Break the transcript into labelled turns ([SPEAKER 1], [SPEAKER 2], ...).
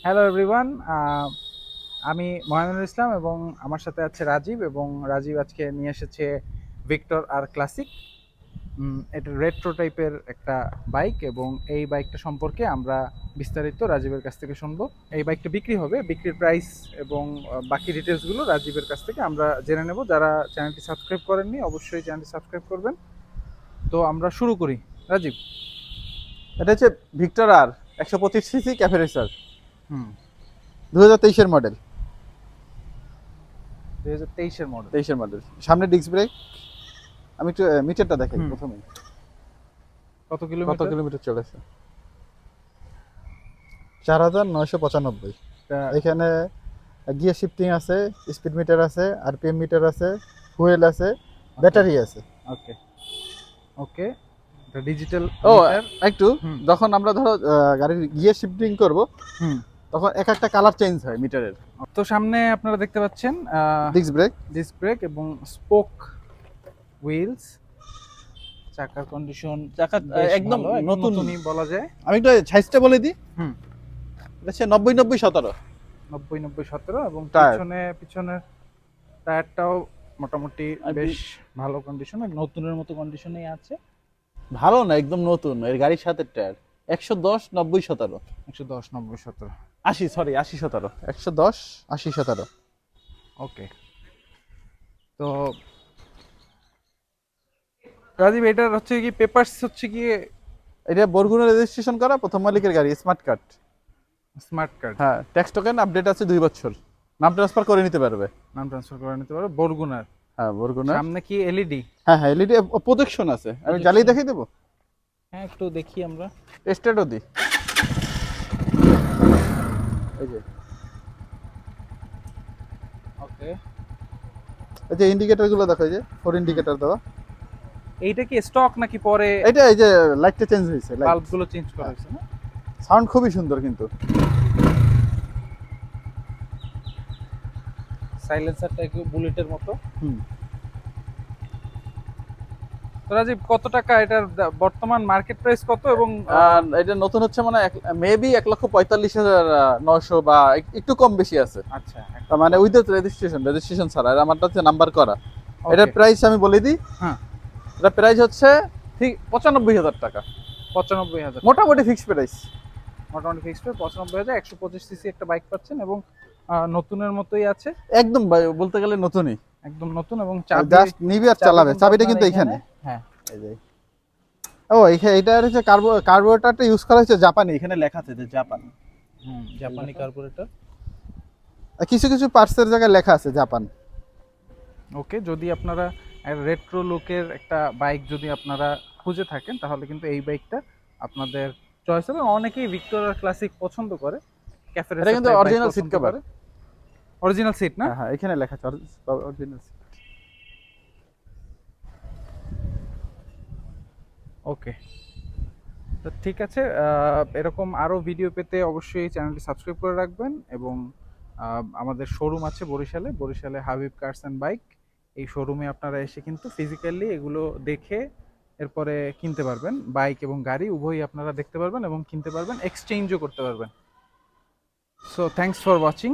[SPEAKER 1] Hello everyone, আমি ময়নুল ইসলাম এবং আমার সাথে আছে রাজীব। এবং রাজীব আজকে নিয়ে এসেছে ভিক্টর আর ক্লাসিক। এটা রেট্রো টাইপের একটা বাইক এবং এই বাইকটা সম্পর্কে আমরা বিস্তারিত রাজীবের কাছ থেকে শুনবো। এই বাইকটা বিক্রি হবে, বিক্রির প্রাইস এবং বাকি ডিটেলসগুলো রাজীবের কাছ থেকে আমরা জেনে নেব। যারা চ্যানেলটি সাবস্ক্রাইব করেননি অবশ্যই চ্যানেলটি সাবস্ক্রাইব করবেন। তো আমরা শুরু করি। রাজীব।
[SPEAKER 2] এটা হচ্ছে ভিক্টর আর 125 সিসি ক্যাফে রেসার
[SPEAKER 1] হুম
[SPEAKER 2] 2023-এর মডেল।
[SPEAKER 1] 2023-এর মডেল।
[SPEAKER 2] 23-এর মডেল, সামনে ডিস্ক ব্রেক। আমি একটু মিটারটা দেখাই
[SPEAKER 1] হুম।
[SPEAKER 2] প্রথমে।
[SPEAKER 1] কত
[SPEAKER 2] কত
[SPEAKER 1] কিলোমিটার?
[SPEAKER 2] কিলোমিটার চলেছে? 4995।
[SPEAKER 1] তা
[SPEAKER 2] এখানে গিয়ার শিফটিং আছে, স্পিড মিটার আছে, আরপিএম মিটার আছে, ফুয়েল আছে, ব্যাটারি আছে।
[SPEAKER 1] ওকে ওকে, এটা ডিজিটাল
[SPEAKER 2] ও
[SPEAKER 1] মিটার।
[SPEAKER 2] একটু,
[SPEAKER 1] হুম
[SPEAKER 2] যখন আমরা ধরো গাড়ির গিয়ার শিফটিং করব
[SPEAKER 1] হুম।
[SPEAKER 2] তখন এক একটা কালার চেঞ্জ হয় মিটারের।
[SPEAKER 1] তো সামনে আপনারা দেখতে পাচ্ছেন
[SPEAKER 2] ডিস্ক ব্রেক।
[SPEAKER 1] ডিস্ক ব্রেক এবং স্পোক হুইলস। চাকার কন্ডিশন
[SPEAKER 2] চাকা
[SPEAKER 1] বেশ
[SPEAKER 2] একদম
[SPEAKER 1] ভালো, একদম
[SPEAKER 2] নতুন।
[SPEAKER 1] নতুনই বলা যায়।
[SPEAKER 2] আমি একটু সাইজটা বলে দিই।
[SPEAKER 1] হুম।
[SPEAKER 2] এটা হচ্ছে 90-90-17
[SPEAKER 1] 90-90-17 এবং
[SPEAKER 2] টায়ার।
[SPEAKER 1] পিছনের টায়ারটাও মোটামুটি
[SPEAKER 2] আর
[SPEAKER 1] বেশ ভালো কন্ডিশন, নতুনের মতো কন্ডিশনেই আছে।
[SPEAKER 2] ভালো না, একদম নতুন এর গাড়ির সাথে টায়ার। 110-90-17
[SPEAKER 1] 110-90-17।
[SPEAKER 2] 80, সরি 80-17, 110-80-17।
[SPEAKER 1] ওকে। তো রাজীব, এটার হচ্ছে কি পেপারস হচ্ছে কি
[SPEAKER 2] এটা বরগুনা রেজিস্ট্রেশন করা, প্রথম মালিকের গাড়ি, স্মার্ট কার্ড।
[SPEAKER 1] Smart card?
[SPEAKER 2] হ্যাঁ, ট্যাক্স টোকেন আপডেট আছে 2 বছর। নাম ট্রান্সফার করে নিতে পারবে।
[SPEAKER 1] নাম ট্রান্সফার করে নিতে পারো বরগুনার।
[SPEAKER 2] হ্যাঁ, বরগুনার।
[SPEAKER 1] সামনে কি এলইডি?
[SPEAKER 2] হ্যাঁ হ্যাঁ, এলইডি প্রোটেকশন আছে। আমি জ্বালিয়ে দেখাই দেবো।
[SPEAKER 1] হ্যাঁ, একটু দেখি আমরা।
[SPEAKER 2] স্টার্টও দিই। এই যে
[SPEAKER 1] ওকে।
[SPEAKER 2] এই যে ইন্ডিকেটর গুলো দেখো, এই যে 4 ইন্ডিকেটর দেওয়া।
[SPEAKER 1] এইটা কি স্টক নাকি পরে
[SPEAKER 2] এটা এই যে লাইটটা চেঞ্জ হয়েছে, লাইট।
[SPEAKER 1] বাল্ব গুলো চেঞ্জ করা হয়েছে না?
[SPEAKER 2] সাউন্ড খুবই সুন্দর কিন্তু।
[SPEAKER 1] সাইলেন্সারটা একটু বুলেটের মতো।
[SPEAKER 2] হুম।
[SPEAKER 1] তো রাজীব, কত টাকা এটার বর্তমান মার্কেট প্রাইস কত? এবং
[SPEAKER 2] আর এটা নতুন হচ্ছে মানে মেবি 1,45,900 বা একটু কম বেশি আছে।
[SPEAKER 1] আচ্ছা,
[SPEAKER 2] তার মানে উইদাউট রেজিস্ট্রেশন ছাড়া। আর আমারটা হচ্ছে নাম্বার করা।
[SPEAKER 1] ওকে।
[SPEAKER 2] এটার প্রাইস আমি বলে দিই।
[SPEAKER 1] হ্যাঁ।
[SPEAKER 2] এটা প্রাইস হচ্ছে ঠিক 95,000 টাকা।
[SPEAKER 1] 95,000?
[SPEAKER 2] মোটামুটি ফিক্সড প্রাইস।
[SPEAKER 1] মোটামুটি ফিক্সড 95,000। 125 সিসি একটা বাইক পাচ্ছেন এবং নতুনের মতোই আছে।
[SPEAKER 2] একদম বলতে গেলে নতুনই।
[SPEAKER 1] একদম নতুন এবং চাবি,
[SPEAKER 2] জাস্ট নিবি আর চালাবে। চাবিটা কিন্তু এখানে।
[SPEAKER 1] হ্যাঁ।
[SPEAKER 2] এই যে ও এটা হচ্ছে কার্বোরেটরটা ইউজ করা হচ্ছে জাপানি, এখানে লেখা আছে যে জাপান।
[SPEAKER 1] জাপানি কার্বোরেটর।
[SPEAKER 2] আর কিছু কিছু পার্টসের জায়গায় লেখা আছে জাপান।
[SPEAKER 1] ওকে, যদি আপনারা রেট্রো লুকের একটা বাইক যদি আপনারা খুঁজে থাকেন তাহলে কিন্তু এই বাইকটা আপনাদের চয়েস হবে। অনেকেই ভিক্টর আর ক্লাসিক পছন্দ করে, ক্যাফে
[SPEAKER 2] এটা
[SPEAKER 1] রেসার
[SPEAKER 2] কিন্তু
[SPEAKER 1] টাইপ বাইক
[SPEAKER 2] অরিজিনাল সিট
[SPEAKER 1] পছন্দ
[SPEAKER 2] কভার।
[SPEAKER 1] করে। অরিজিনাল সিট না?
[SPEAKER 2] হ্যাঁ হ্যাঁ, এখানে লেখা আছে অরিজিনাল সিট।
[SPEAKER 1] ওকে। তো ঠিক আছে, এরকম আরও ভিডিও পেতে অবশ্যই চ্যানেলটি সাবস্ক্রাইব করে রাখবেন। এবং আমাদের শোরুম আছে বরিশালে হাবিব কার্স অ্যান্ড বাইক। এই শোরুমে আপনারা এসে কিন্তু ফিজিক্যালি এগুলো দেখে এরপরে কিনতে পারবেন। বাইক এবং গাড়ি উভয়ই আপনারা দেখতে পারবেন এবং কিনতে পারবেন, এক্সচেঞ্জও করতে পারবেন। So thanks for watching.